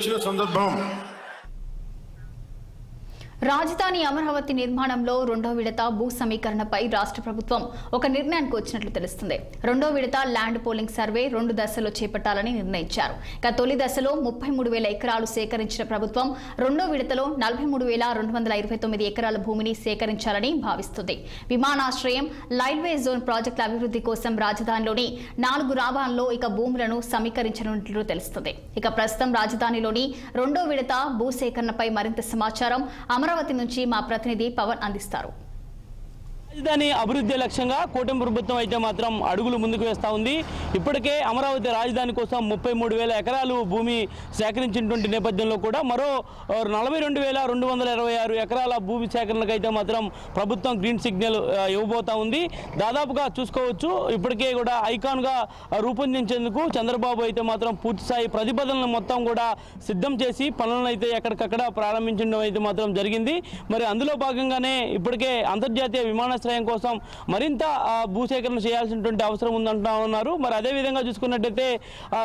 సందర్భం రాజధాని అమరావతి నిర్మాణంలో రెండో విడత భూ సమీకరణపై రాష్ట్ర ప్రభుత్వం ఒక నిర్ణయానికి వచ్చినట్లు తెలుస్తుంది. రెండో విడత ల్యాండ్ పోలింగ్ సర్వే 2 దశల్లో చేపట్టాలని నిర్ణయించారు. ఇక తొలి దశలో 33,000 ఎకరాలు సేకరించిన ప్రభుత్వం రెండో విడతలో 43,229 ఎకరాల భూమిని సేకరించాలని భావిస్తుంది. విమానాశ్రయం, రైల్వే జోన్ ప్రాజెక్టుల అభివృద్ధి కోసం రాజధానిలోని 4 రాబాల్లో ఇక భూములను సమీకరించనున్నట్లు తెలుస్తుంది. ఇక ప్రస్తుతం రాజధానిలోని రెండో విడత భూ సేకరణపై మరింత సమాచారం అమరావతి నుంచి మా ప్రతినిధి పవన్ అందిస్తారు. రాజధాని అభివృద్ధి లక్ష్యంగా కూటమి ప్రభుత్వం అయితే మాత్రం అడుగులు ముందుకు వేస్తూ ఉంది. ఇప్పటికే అమరావతి రాజధాని కోసం 33,000 ఎకరాలు భూమి సేకరించినటువంటి నేపథ్యంలో కూడా మరో 42,226 ఎకరాల భూమి సేకరణకు అయితే మాత్రం ప్రభుత్వం గ్రీన్ సిగ్నల్ ఇవ్వబోతా ఉంది. దాదాపుగా చూసుకోవచ్చు, ఇప్పటికే కూడా ఐకాన్గా రూపొందించేందుకు చంద్రబాబు అయితే మాత్రం పూర్తిస్థాయి ప్రతిపాదనలు మొత్తం కూడా సిద్ధం చేసి పనులను అయితే ఎక్కడికక్కడ ప్రారంభించడం అయితే మాత్రం జరిగింది. మరి అందులో భాగంగానే ఇప్పటికే అంతర్జాతీయ విమానాశ్రయం కోసం మరింత భూసేకరణ చేయాల్సినటువంటి అవసరం ఉందంటా ఉన్నారు. మరి అదేవిధంగా చూసుకున్నట్టయితే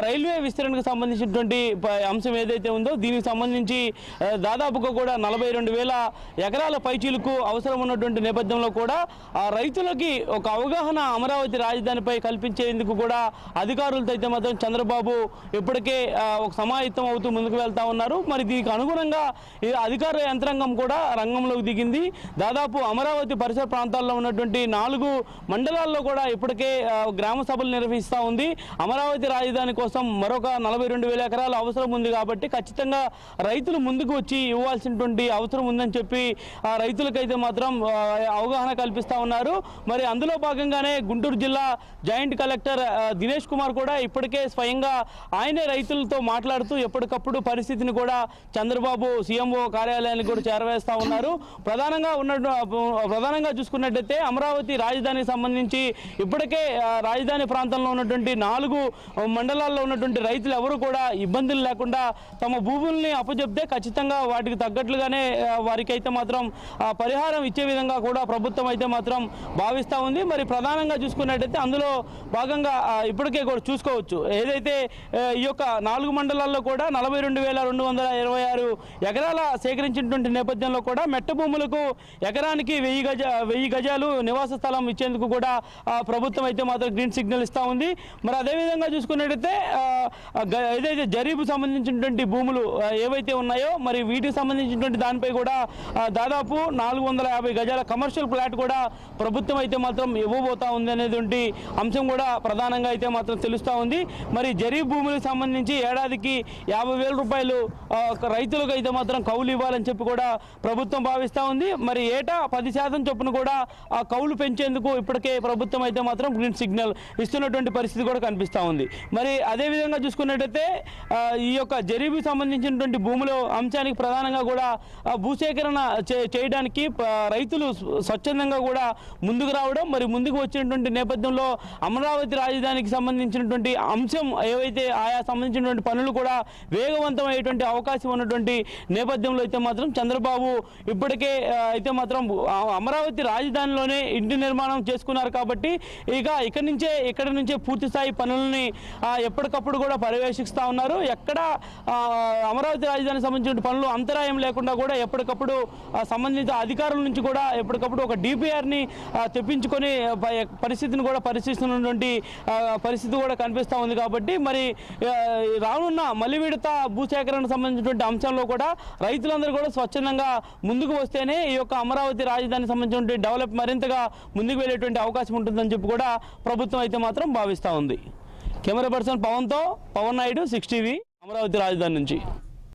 రైల్వే విస్తరణకు సంబంధించినటువంటి అంశం ఏదైతే ఉందో దీనికి సంబంధించి దాదాపుగా కూడా 42,000 ఎకరాల పైచీలకు అవసరం ఉన్నటువంటి నేపథ్యంలో కూడా రైతులకి ఒక అవగాహన అమరావతి రాజధానిపై కల్పించేందుకు కూడా అధికారులతో అయితే మాత్రం చంద్రబాబు ఇప్పటికే ఒక సమాయత్తం అవుతూ ముందుకు వెళ్తా ఉన్నారు. మరి దీనికి అనుగుణంగా అధికార యంత్రాంగం కూడా రంగంలోకి దిగింది. దాదాపు అమరావతి పరిసర ప్రాంతాల్లో ఉన్నటువంటి 4 మండలాల్లో కూడా ఇప్పటికే గ్రామ సభలు నిర్వహిస్తూ ఉంది. అమరావతి రాజధాని కోసం మరొక 42,000 ఎకరాలు అవసరం ఉంది కాబట్టి ఖచ్చితంగా రైతులు ముందుకు వచ్చి ఇవ్వాల్సినటువంటి అవసరం ఉందని చెప్పి రైతులకైతే మాత్రం అవగాహన కల్పిస్తూ ఉన్నారు. మరి అందులో భాగంగానే గుంటూరు జిల్లా జాయింట్ కలెక్టర్ దినేష్ కుమార్ కూడా ఇప్పటికే స్వయంగా ఆయనే రైతులతో మాట్లాడుతూ ఎప్పటికప్పుడు పరిస్థితిని కూడా చంద్రబాబు సీఎంఓ కార్యాలయానికి కూడా చేరవేస్తూ ఉన్నారు. ప్రధానంగా చూసుకున్నట్టయితే అమరావతి రాజధానికి సంబంధించి ఇప్పటికే రాజధాని ప్రాంతంలో ఉన్నటువంటి 4 మండలాల్లో ఉన్నటువంటి రైతులు ఎవరు కూడా ఇబ్బందులు లేకుండా తమ భూముల్ని అప్పచెప్తే ఖచ్చితంగా వాటికి తగ్గట్లుగానే వారికి అయితే మాత్రం పరిహారం ఇచ్చే విధంగా కూడా ప్రభుత్వం అయితే మాత్రం భావిస్తూ ఉంది. మరి ప్రధానంగా చూసుకున్నట్టయితే అందులో భాగంగా ఇప్పటికే కూడా చూసుకోవచ్చు, ఏదైతే ఈ యొక్క 4 మండలాల్లో కూడా 42,226 ఎకరాల సేకరించినటువంటి నేపథ్యంలో కూడా మెట్ట భూములకు ఎకరానికి 1000 గజాలు నివాస స్థలం ఇచ్చేందుకు కూడా ప్రభుత్వం అయితే మాత్రం గ్రీన్ సిగ్నల్ ఇస్తూ ఉంది. మరి అదేవిధంగా చూసుకున్నట్టయితే ఏదైతే జరీబు సంబంధించినటువంటి భూములు ఏవైతే ఉన్నాయో మరి వీటికి సంబంధించినటువంటి దానిపై కూడా దాదాపు 450 గజాల కమర్షియల్ ప్లాట్ కూడా ప్రభుత్వం అయితే మాత్రం ఇవ్వబోతా ఉంది అనేటువంటి అంశం కూడా ప్రధానంగా అయితే మాత్రం తెలుస్తూ ఉంది. మరి జరీబు భూములకు సంబంధించి ఏడాదికి 50,000 రూపాయలు రైతులకు అయితే మాత్రం కౌలు ఇవ్వాలని చెప్పి కూడా ప్రభుత్వం భావిస్తూ ఉంది. మరి ఏటా 10% చొప్పున కూడా ఆ కౌలు పెంచేందుకు ఇప్పటికే ప్రభుత్వం అయితే మాత్రం గ్రీన్ సిగ్నల్ ఇస్తున్నటువంటి పరిస్థితి కూడా కనిపిస్తూ ఉంది. మరి అదేవిధంగా చూసుకున్నట్టయితే ఈ యొక్క జరీబు సంబంధించినటువంటి భూముల అంశానికి ప్రధానంగా కూడా భూసేకరణ చేయడానికి రైతులు స్వచ్ఛందంగా కూడా ముందుకు రావడం, మరి ముందుకు వచ్చినటువంటి నేపథ్యంలో అమరావతి రాజధానికి సంబంధించినటువంటి అంశం ఏవైతే ఆయా సంబంధించినటువంటి పనులు కూడా వేగవంతం అయ్యేటువంటి అవకాశం ఉన్నటువంటి నేపథ్యంలో అయితే మాత్రం చంద్రబాబు ఇప్పటికే అయితే మాత్రం అమరావతి రాజధానిలోనే ఇంటి నిర్మాణం చేసుకున్నారు కాబట్టి ఇక్కడ నుంచే పూర్తి స్థాయి పనులని ఎప్పటికప్పుడు కూడా పర్యవేక్షిస్తూ ఉన్నారు. ఎక్కడ అమరావతి రాజధానికి సంబంధించిన పనులు అంతరాయం లేకుండా కూడా ఎప్పటికప్పుడు సంబంధిత అధికారుల నుంచి కూడా ఎప్పటికప్పుడు ఒక డిపిఆర్ని తెప్పించుకొని పరిస్థితిని కూడా పరిశీలిస్తున్నటువంటి పరిస్థితి కూడా కనిపిస్తూ ఉంది. కాబట్టి మరి రానున్న మళ్ళీ విడత భూసేకరణకు సంబంధించినటువంటి అంశంలో కూడా రైతులందరూ కూడా స్వచ్ఛందంగా ముందుకు వస్తేనే ఈ యొక్క అమరావతి రాజధానికి సంబంధించిన డెవలప్ మరింతగా ముందుకు వెళ్ళేటువంటి అవకాశం ఉంటుందని చెప్పి కూడా ప్రభుత్వం అయితే మాత్రం భావిస్తూ ఉంది. కెమెరా పర్సన్ పవన్తో పవన్ నాయుడు, 6 టీవీ, అమరావతి రాజధాని నుంచి.